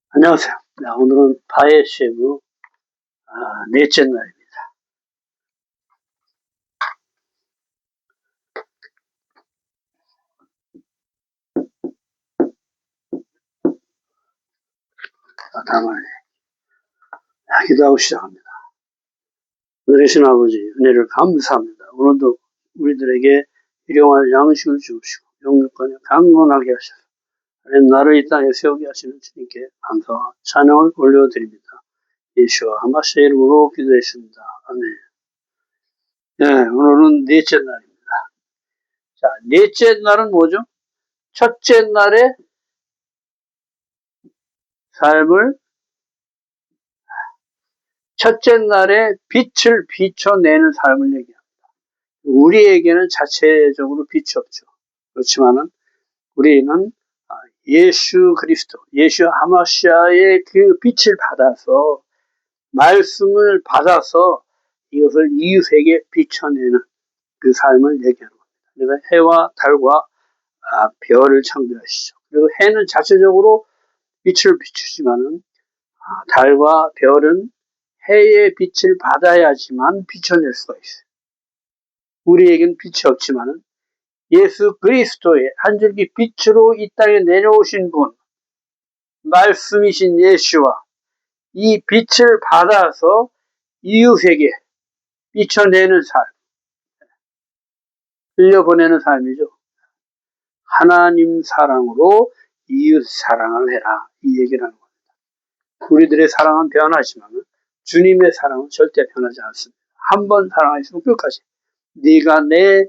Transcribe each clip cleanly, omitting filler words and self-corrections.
안녕하세요. 오늘은 바에쉐브 넷째 날입니다. 다음에 기도하고 시작합니다. 은혜신 아버지, 은혜를 감사합니다. 오늘도 우리들에게 일용할 양식을 주시고 영육간에 강건하게 하셔서 나를 이 땅에 세우게 하시는 주님께 감사와 찬양을 올려드립니다. 예수와 하마시의 이름으로 기도했습니다. 아멘. 네, 오늘은 넷째 날입니다. 자, 넷째 날은 뭐죠? 첫째 날의 삶을 첫째 날에 빛을 비춰내는 삶을 얘기합니다. 우리에게는 자체적으로 빛이 없죠. 그렇지만은 우리는 예수 그리스도, 예수 하마시아의 그 빛을 받아서 말씀을 받아서 이것을 이웃에게 비춰내는 그 삶을 얘기하는 겁니다. 그래서 해와 달과 별을 창조하시죠. 그리고 해는 자체적으로 빛을 비추지만은 달과 별은 해의 빛을 받아야지만 비춰낼 수가 있어요. 우리에겐 빛이 없지만은 예수 그리스도의 한 줄기 빛으로 이 땅에 내려오신 분, 말씀이신 예수와 이 빛을 받아서 이웃에게 비춰내는 삶, 흘려보내는 삶이죠. 하나님 사랑으로 이웃 사랑을 해라, 이 얘기를 하는 겁니다. 우리들의 사랑은 변하지만 주님의 사랑은 절대 변하지 않습니다. 한 번 사랑했으면 끝까지. 네가 내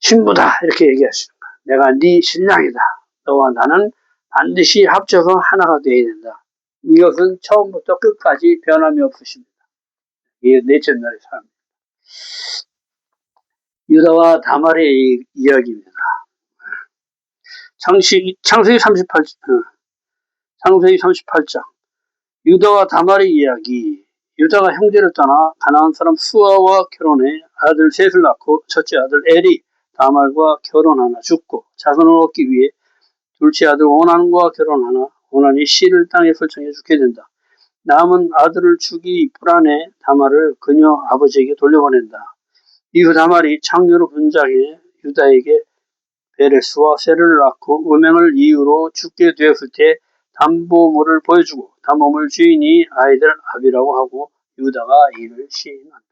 신부다 이렇게 얘기하시는 거야. 내가 네 신랑이다. 너와 나는 반드시 합쳐서 하나가 되어야 된다. 이것은 처음부터 끝까지 변함이 없으십니다. 이게 넷째 날의 삶. 유다와 다말의 이야기입니다. 창세기 38장. 유다와 다말의 이야기. 유다가 형제를 떠나 가나안 사람 수아와 결혼해 아들 셋을 낳고 첫째 아들 엘이 다말과 결혼하나 죽고 자손을 얻기 위해 둘째 아들 오난과 결혼하나 오난이 씨를 땅에 설정해 죽게 된다. 남은 아들을 주기 불안해 다말을 그녀 아버지에게 돌려보낸다. 이후 다말이 창녀로 분장해 유다에게 베레스와 세를 낳고 음행을 이유로 죽게 되었을 때 담보물을 보여주고 담보물 주인이 아이들 아비라고 하고 유다가 이를 시인한다.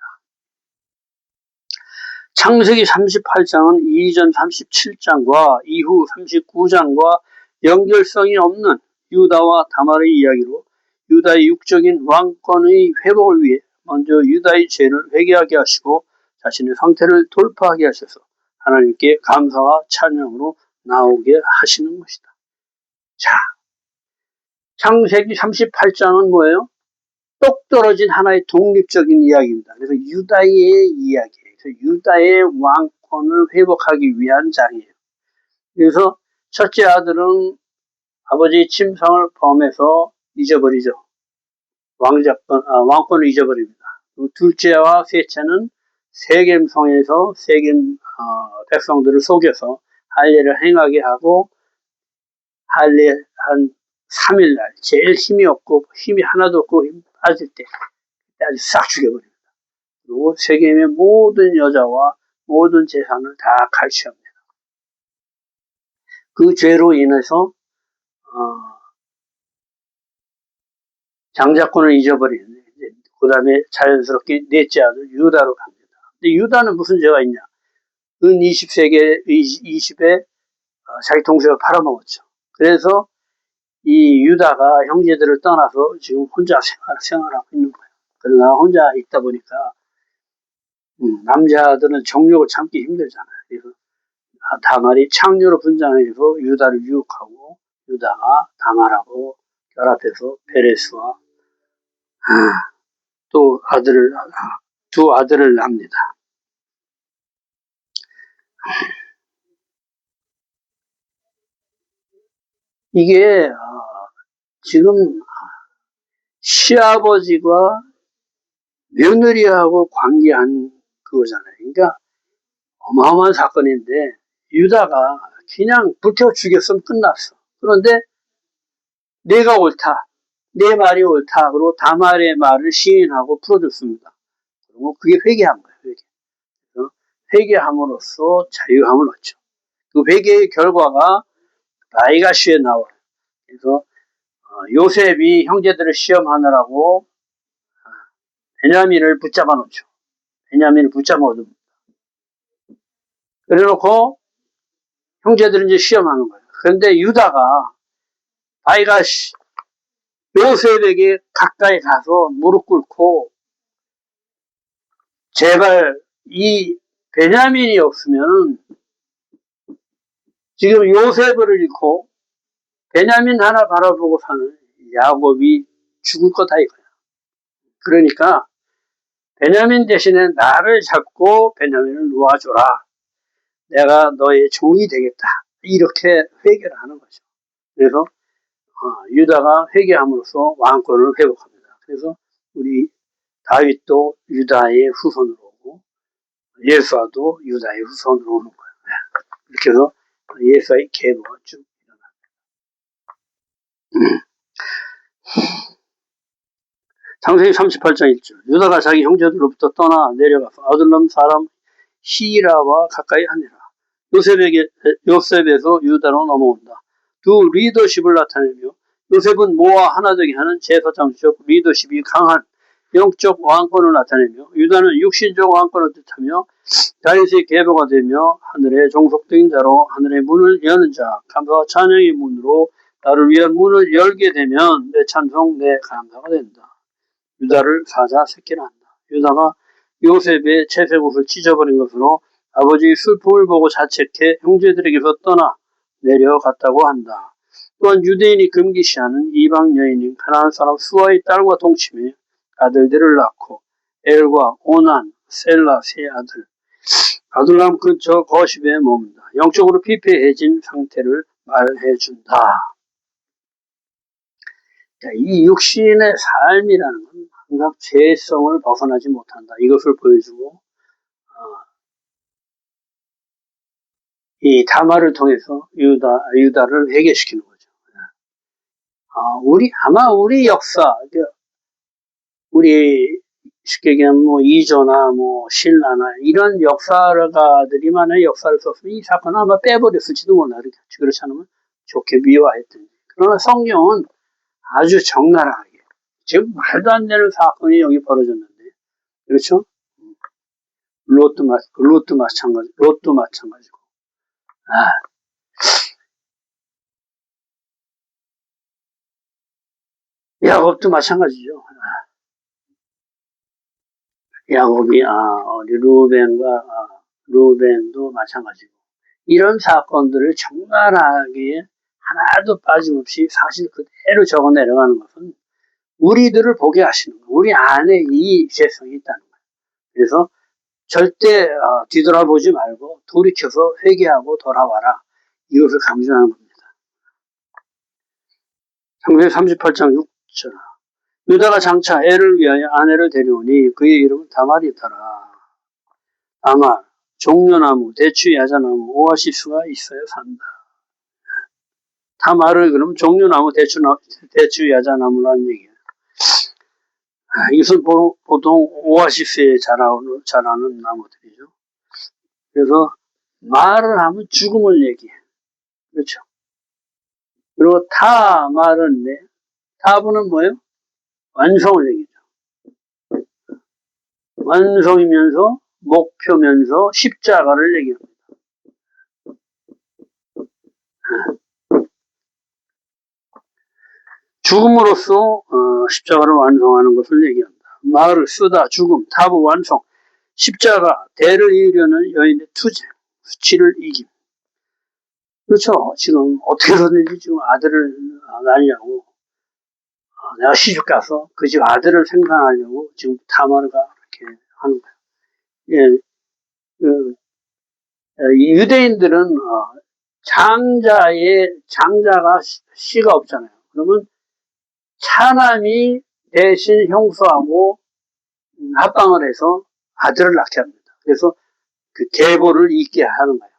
창세기 38장은 이전 37장과 이후 39장과 연결성이 없는 유다와 다말의 이야기로 유다의 육적인 왕권의 회복을 위해 먼저 유다의 죄를 회개하게 하시고 자신의 상태를 돌파하게 하셔서 하나님께 감사와 찬양으로 나오게 하시는 것이다. 자, 창세기 38장은 뭐예요? 똑 떨어진 하나의 독립적인 이야기입니다. 그래서 유다의 이야기예요. 그래서 유다의 왕권을 회복하기 위한 장이에요. 그래서 첫째 아들은 아버지의 침상을 범해서 잊어버리죠. 왕권을 잊어버립니다. 둘째와 셋째는 세겜성에서 세겜 백성들을 속여서 할례를 행하게 하고 할례 한 3일날 제일 힘이 없고 힘이 하나도 없고 힘 빠질 때 아주 싹 죽여버립니다. 그리고 세겜의 모든 여자와 모든 재산을 다 갈취합니다. 그 죄로 인해서 장자권을 잊어버리는데 그 다음에 자연스럽게 넷째 아들 유다로 갑니다. 근데 유다는 무슨 죄가 있냐? 은 20에 자기 동생을 팔아먹었죠. 그래서 이 유다가 형제들을 떠나서 지금 혼자 생활하고 있는 거예요. 그러나 혼자 있다 보니까 남자들은 정욕을 참기 힘들잖아요. 그래서 다말이 창녀로 분장해서 유다를 유혹하고 유다가 다말하고 결합해서 베레스와 또 두 아들을 낳습니다. 이게 지금 시아버지가 며느리하고 관계한 그거잖아요. 그러니까 어마어마한 사건인데 유다가 그냥 불태워 죽였으면 끝났어. 그런데 내가 옳다. 내 말이 옳다. 그리고 다말의 말을 시인하고 풀어줬습니다. 그리고 그게 회개한 거예요. 회개. 회개함으로써 자유함을 얻죠. 그 회개의 결과가 라이가시에 나와요. 그래서 요셉이 형제들을 시험하느라고 베냐민을 붙잡아 놓죠. 베냐민을 붙잡아 놓습니다. 그래놓고 형제들은 이제 시험하는 거예요. 그런데 유다가 라이가시 요셉에게 가까이 가서 무릎 꿇고 제발 이 베냐민이 없으면은 지금 요셉을 잃고 베냐민 하나 바라보고 사는 야곱이 죽을 거다 이거야. 그러니까 베냐민 대신에 나를 잡고 베냐민을 놓아줘라. 내가 너의 종이 되겠다. 이렇게 회개를 하는 거죠. 그래서 유다가 회개함으로써 왕권을 회복합니다. 그래서 우리 다윗도 유다의 후손으로 오고 예수아도 유다의 후손으로 오는 거예요. 이렇게 해서 예수아의 계보가 쭉 일어납니다. 창세기 38장 1절 유다가 자기 형제들로부터 떠나 내려가서 아둘람 사람 히라와 가까이 하니라. 요셉에서 유다로 넘어온다. 두 리더십을 나타내며 요셉은 모아 하나 되게 하는 제사장적 리더십이 강한 영적 왕권을 나타내며 유다는 육신적 왕권을 뜻하며 다윗의 계보가 되며 하늘의 종속된 자로 하늘의 문을 여는 자 감사와 찬양의 문으로 나를 위한 문을 열게 되면 내 찬송 내 감사가 된다. 유다를 사자 새끼라 한다. 유다가 요셉의 채색옷을 찢어버린 것으로 아버지의 슬픔을 보고 자책해 형제들에게서 떠나 내려갔다고 한다. 또한 유대인이 금기시하는 이방 여인인 가나안 사람 수아의 딸과 동침해 아들들을 낳고 엘과 오난, 셀라 세 아들 아둘람 근처 거십에 머문다. 영적으로 피폐해진 상태를 말해준다. 이 육신의 삶이라는 건 항상 죄성을 벗어나지 못한다. 이것을 보여주고 이 다말을 통해서 유다를 회개시키는 거죠. 아마 우리 역사, 우리 쉽게 얘기하면 이조나 신라나 이런 역사가들이만의 역사를 썼으면 이 사건은 아마 빼버렸을지도 몰라. 그렇지 않으면 좋게 미화했던. 그러나 성경은 아주 적나라하게 지금 말도 안 되는 사건이 여기 벌어졌는데, 그렇죠? 롯도 마찬가지고. 야곱도 마찬가지죠. 야곱이 루벤도 마찬가지고. 이런 사건들을 적나라하게 하나도 빠짐없이 사실 그대로 적어 내려가는 것은 우리들을 보게 하시는 거예요. 우리 안에 이 죄성이 있다는 거예요. 그래서 절대 뒤돌아보지 말고 돌이켜서 회개하고 돌아와라. 이것을 강조하는 겁니다. 창세기 38장 6절 유다가 장차 애를 위하여 아내를 데려오니 그의 이름은 다말이더라. 다말, 종려나무, 대추, 야자나무, 오아시스가 있어야 산다. 다말을 그럼 종려나무, 대추, 야자나무라는 얘기예요. 이것은 보통 오아시스에 자라는 나무들이죠. 그래서 말을 하면 죽음을 얘기해. 그렇죠. 그리고 타말은 타부는 뭐예요? 완성을 얘기죠. 완성이면서 목표면서 십자가를 얘기합니다. 죽음으로써 십자가를 완성하는 것을 얘기합니다. 말을 쓰다 죽음, 타부 완성, 십자가 대를 이루려는 여인의 투쟁, 수치를 이김. 그렇죠. 지금 어떻게든지 지금 아들을 낳으려고 내가 시집 가서 그 집 아들을 생산하려고 지금 타마르가 이렇게 하는 거예요. 유대인들은 장자가 씨가 없잖아요. 그러면 차남이 대신 형수하고 합방을 해서 아들을 낳게 합니다. 그래서 그 계보를 잇게 하는 거예요.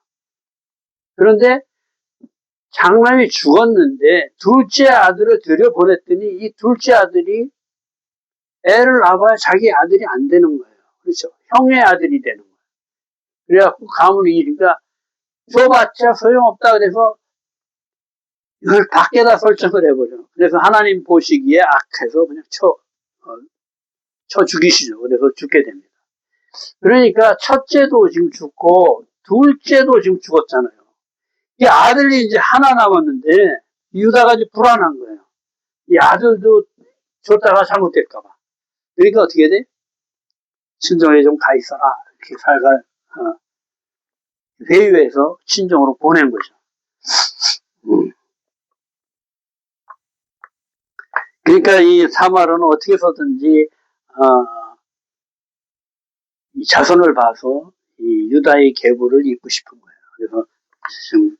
그런데 장남이 죽었는데 둘째 아들을 들여보냈더니 이 둘째 아들이 애를 낳아야 자기 아들이 안 되는 거예요. 그렇죠. 형의 아들이 되는 거예요. 그래갖고 가문이니까 줘봤자 소용없다 그래서 이걸 밖에다 설정을 해버려. 그래서 하나님 보시기에 악해서 그냥 쳐 죽이시죠. 그래서 죽게 됩니다. 그러니까 첫째도 지금 죽고 둘째도 지금 죽었잖아요. 이 아들이 이제 하나 남았는데 유다가 이제 불안한 거예요. 이 아들도 줬다가 잘못될까봐. 그러니까 어떻게 돼? 친정에 좀 가 있어라. 이렇게 살살 회유해서 친정으로 보낸 거죠. 그러니까 이 사마르는 어떻게 해서든지 이 자손을 봐서 이 유다의 계보를 잇고 싶은 거예요. 그래서 지금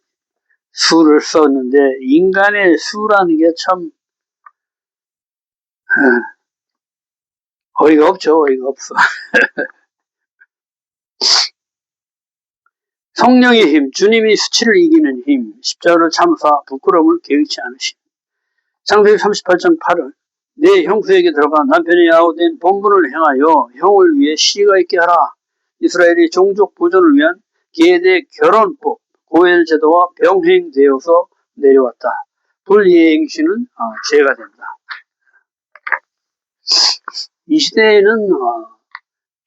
수를 썼는데 인간의 수라는 게 참 어이가 없죠. 어이가 없어. 성령의 힘, 주님이 수치를 이기는 힘, 십자가를 참사 부끄러움을 개의치 않으심. 창세기 38장 8을 내 형수에게 들어가 남편이 야호된 본분을 행하여 형을 위해 시가 있게 하라. 이스라엘의 종족 보존을 위한 계대 결혼법, 고엘 제도와 병행되어서 내려왔다. 불이행시는 죄가 된다. 이 시대에는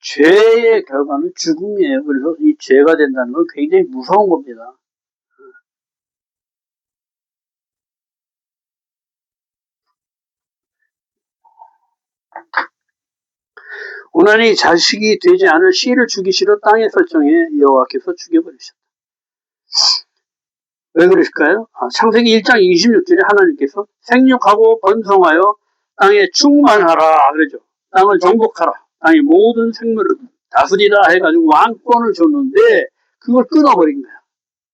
죄의 결과는 죽음이에요. 그래서 이 죄가 된다는 건 굉장히 무서운 겁니다. 고난이 자식이 되지 않을 씨를 죽이시러 땅에 설정해 여호와께서 죽여버리셨다. 왜 그러실까요? 창세기 1장 26절에 하나님께서 생육하고 번성하여 땅에 충만하라 그러죠. 땅을 정복하라. 땅의 모든 생물을 다스리라 해가지고 왕권을 줬는데 그걸 끊어버린 거야.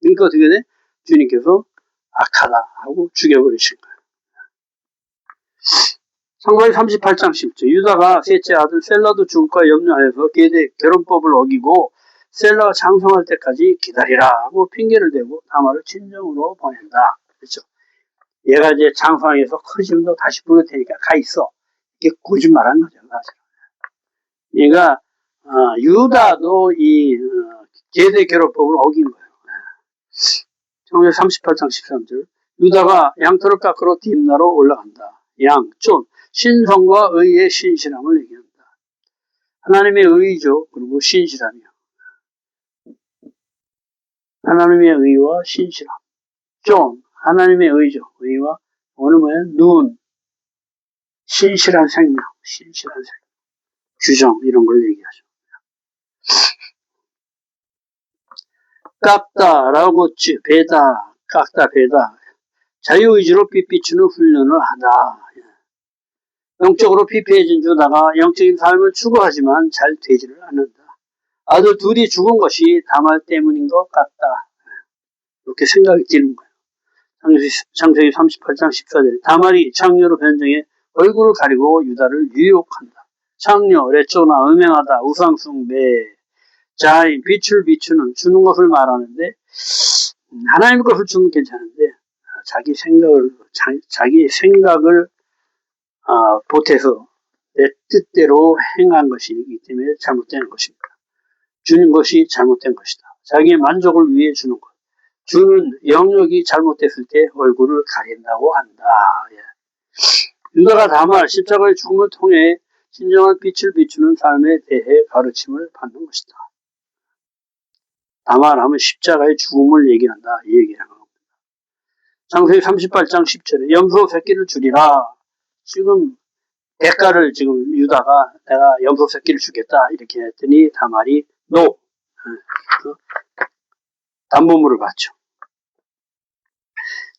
그러니까 어떻게 돼? 주님께서 악하다 하고 죽여버리신 거예요. 창세기 38장 10절 유다가 셋째 아들 셀라도 죽을까 염려하여서 계대 결혼법을 어기고 셀라가 장성할 때까지 기다리라 하고 핑계를 대고 다말을 친정으로 보낸다. 그렇죠. 얘가 이제 장성해서 커지면 너 다시 부를 테니까 가 있어. 이게 거짓말한 거죠. 사실. 얘가 유다도 이 계대 결혼법을 어긴 거예요. 창세기 38장 13절 유다가 양털을 깎으러 딥나로 올라간다. 양, 쫀, 신성과 의의 신실함을 얘기한다. 하나님의 의죠. 그리고 신실함이요. 하나님의 의와 신실함. 좀 하나님의 의죠. 의와 오늘 뭐예요? 눈, 신실한 생명, 신실한 생명, 규정 이런 걸 얘기하죠. 깎다라고 배다, 깎다, 배다. 자유의지로 빛비추는 훈련을 하다. 영적으로 피폐해진 유다가 영적인 삶을 추구하지만 잘 되지를 않는다. 아들 둘이 죽은 것이 다말 때문인 것 같다. 이렇게 생각이 드는 거예요. 창세기 38장 14절에 다말이 창녀로 변정해 얼굴을 가리고 유다를 유혹한다. 창녀, 레쪼나, 음행하다, 우상숭배, 자인, 빛을 비추는, 주는 것을 말하는데 하나님의 것을 주면 괜찮은데 자기 생각을 보태서 내 뜻대로 행한 것이기 때문에 잘못된 것입니다. 주는 것이 잘못된 것이다. 자기의 만족을 위해 주는 것. 주는 영역이 잘못됐을 때 얼굴을 가린다고 한다. 유다가 다말 십자가의 죽음을 통해 진정한 빛을 비추는 삶에 대해 가르침을 받는 것이다. 다말 하면 십자가의 죽음을 얘기한다. 이 얘기를 하는 겁니다. 창세기 38장 10절에 염소 새끼를 주리라. 지금 대가를 지금 유다가 내가 염소 새끼를 주겠다 이렇게 했더니 다말이 NO. 담보물을 받죠.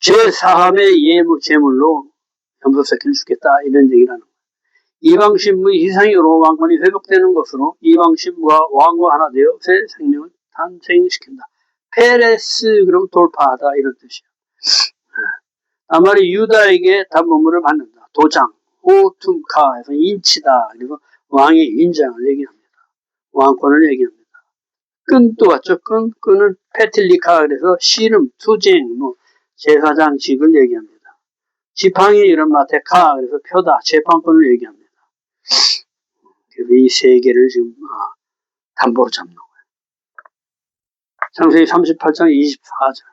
죄 사함의 제물로 염소 새끼를 주겠다 이런 얘기를 하는 거예요. 이방신부의 희생으로 왕권이 회복되는 것으로 이방신부와 왕과 하나 되어 새 생명을 탄생시킨다. 페레스 그럼 돌파하다 이런 뜻이에요. 다말이 유다에게 담보물을 받는다. 도장, 오툼카 해서 인치다. 그리고 왕의 인장을 얘기합니다. 왕권을 얘기합니다. 끈도 같죠. 끈은 페틸리카 그래서 씨름, 투쟁, 제사장직을 얘기합니다. 지팡이 이런 마테카, 그래서 표다, 재판권을 얘기합니다. 그래서 이 세 개를 지금 담보로 잡는 거예요. 창세기 38장 24절.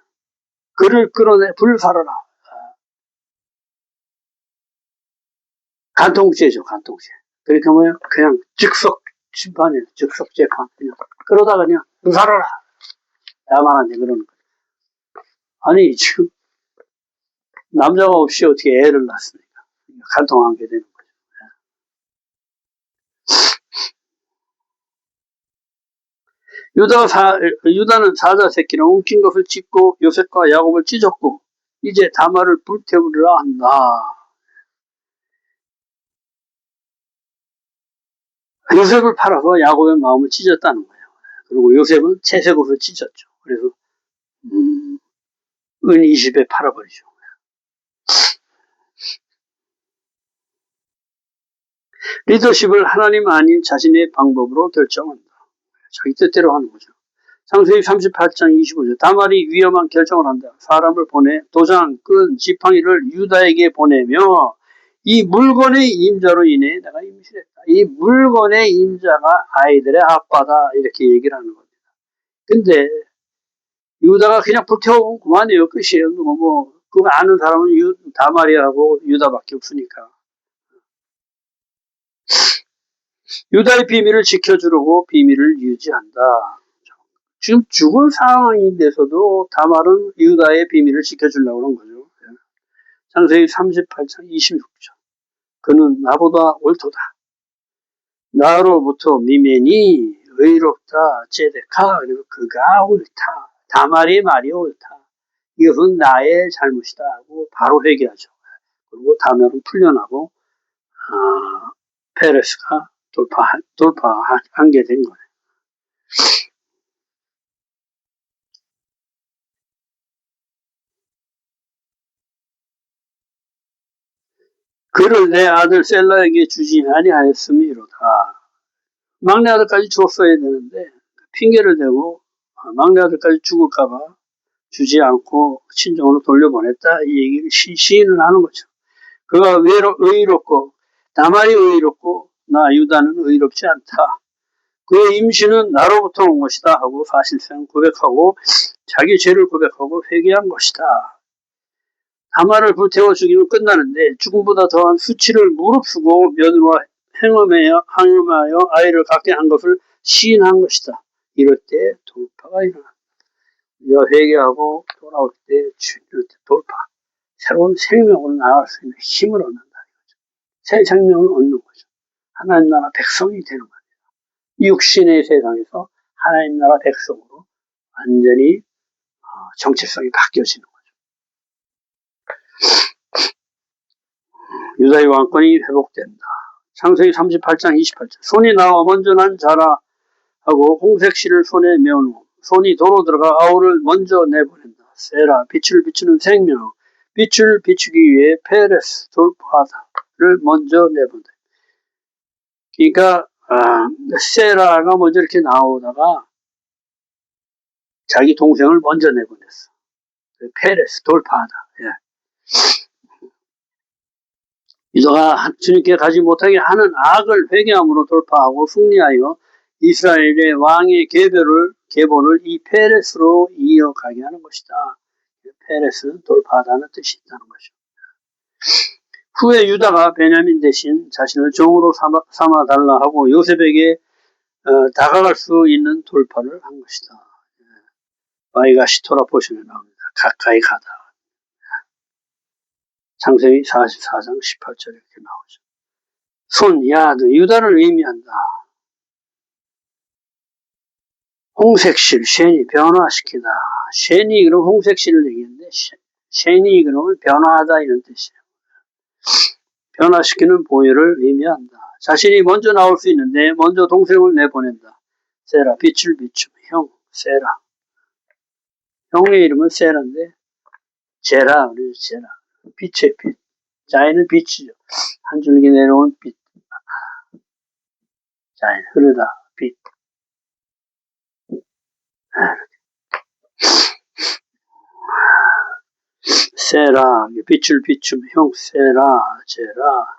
그를 끌어내 불사르라. 간통죄죠, 간통죄. 그러니까 뭐예요? 그냥 즉석 심판이에요. 즉석 재판. 그냥 그러다 그냥 불사르라. 야만한데 그러는 거예요. 아니, 지금 남자가 없이 어떻게 애를 낳습니까? 간통하게 되는 거죠. 유다는 사자 새끼는 웅킨 것을 찢고 요셉과 야곱을 찢었고 이제 다말을 불태우리라 한다. 요셉을 팔아서 야곱의 마음을 찢었다는 거예요. 그리고 요셉은 채색 옷을 찢었죠. 그래서 은 20에 팔아버리죠. 리더십을 하나님 아닌 자신의 방법으로 결정한다. 자기 뜻대로 하는 거죠. 창세기 38장 25절. 다말이 위험한 결정을 한다. 사람을 보내 도장, 끈, 지팡이를 유다에게 보내며 이 물건의 임자로 인해 내가 임신했다. 이 물건의 임자가 아이들의 아빠다. 이렇게 얘기를 하는 겁니다. 근데 유다가 그냥 불태우면 그만이에요. 끝이에요. 그거 아는 사람은 다말이하고 유다밖에 없으니까. 유다의 비밀을 지켜주려고 비밀을 유지한다. 지금 죽을 상황인데서도 다말은 유다의 비밀을 지켜주려고 그런 거죠. 창세기 38장 26절. 그는 나보다 옳도다. 나로부터 미면이 의롭다. 제데카. 그리고 그가 옳다. 다말의 말이 옳다. 이것은 나의 잘못이다 하고 바로 회개하죠. 그리고 다말은 풀려나고 페레스가 돌파하게 된 거예요. 그를 내 아들 셀라에게 주지 아니하였음이로다. 막내 아들까지 줬어야 되는데 핑계를 대고 막내 아들까지 죽을까봐 주지 않고 친정으로 돌려보냈다. 이 얘기를 시인을 하는 거죠. 그가 의롭고 다말이 의롭고 나 유다는 의롭지 않다. 그의 임신은 나로부터 온 것이다 하고 사실상 고백하고 자기 죄를 고백하고 회개한 것이다. 다말을 불태워 죽이면 끝나는데 죽음보다 더한 수치를 무릅쓰고 며느리와 행음하여 아이를 갖게 한 것을 시인한 것이다. 이럴 때 돌파가 일어난다. 회개하고 돌아올 때 돌파. 새로운 생명으로 나갈 수 있는 힘을 얻는다. 새 생명을 얻는 거죠. 하나님 나라 백성이 되는 겁니다. 육신의 세상에서 하나님 나라 백성으로 완전히 정체성이 바뀌어지는 거죠. 유다의 왕권이 회복된다. 창세기 38장 28절. 손이 나와 먼저 난 자라 하고 홍색실을 손에 메어놓음. 손이 도로 들어가 아우를 먼저 내보낸다. 세라, 빛을 비추는 생명. 빛을 비추기 위해 페레스, 돌파다를 먼저 내보낸다. 그러니까 세라가 먼저 이렇게 나오다가 자기 동생을 먼저 내보냈어. 페레스, 돌파하다. 예. 유다가 주님께 가지 못하게 하는 악을 회개함으로 돌파하고 승리하여 이스라엘의 왕의 계보를 이 페레스로 이어가게 하는 것이다. 페레스, 돌파하다는 뜻이 있다는 거죠. 후에 유다가 베냐민 대신 자신을 종으로 삼아달라 하고 요셉에게 다가갈 수 있는 돌파를 한 것이다. 와이가시토라 포션에 나옵니다. 가까이 가다. 창세기 44장 18절 이렇게 나오죠. 손, 야드, 유다를 의미한다. 홍색실, 쉔이 변화시키다. 쉔이 그럼 홍색실을 얘기했는데 쉔이 그러면 변화하다 이런 뜻이에요. 변화시키는 보혈을 의미한다. 자신이 먼저 나올 수 있는데 먼저 동생을 내보낸다. 세라, 빛을 비추. 형, 세라. 형의 이름은 세라인데 제라, 우리 제라. 빛의 빛. 자에는 빛이죠. 한 줄기 내려온 빛. 자에 흐르다. 빛. 세라, 빛을 비춤, 형, 세라, 제라.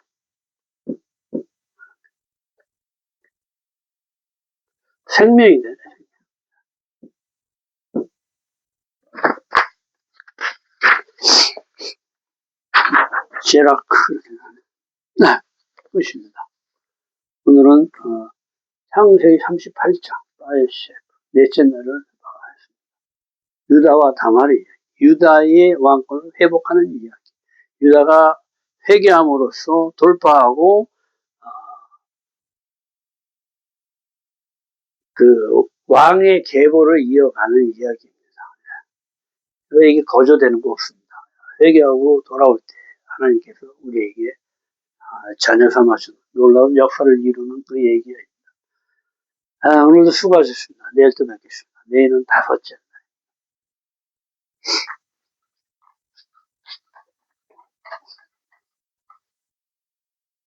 생명이 되네. 제라크. 네, 끝입니다. 오늘은 창세기 38장, 바에셰, 넷째 날을 했습니다. 유다와 다말이, 유다의 왕권을 회복하는 이야기. 유다가 회개함으로써 돌파하고 그 왕의 계보를 이어가는 이야기입니다. 그에게 거저되는 거 없습니다. 회개하고 돌아올 때 하나님께서 우리에게 자녀 삼아주는 놀라운 역사를 이루는 그 얘기입니다. 오늘도 수고하셨습니다. 내일 또 뵙겠습니다. 내일은 5째.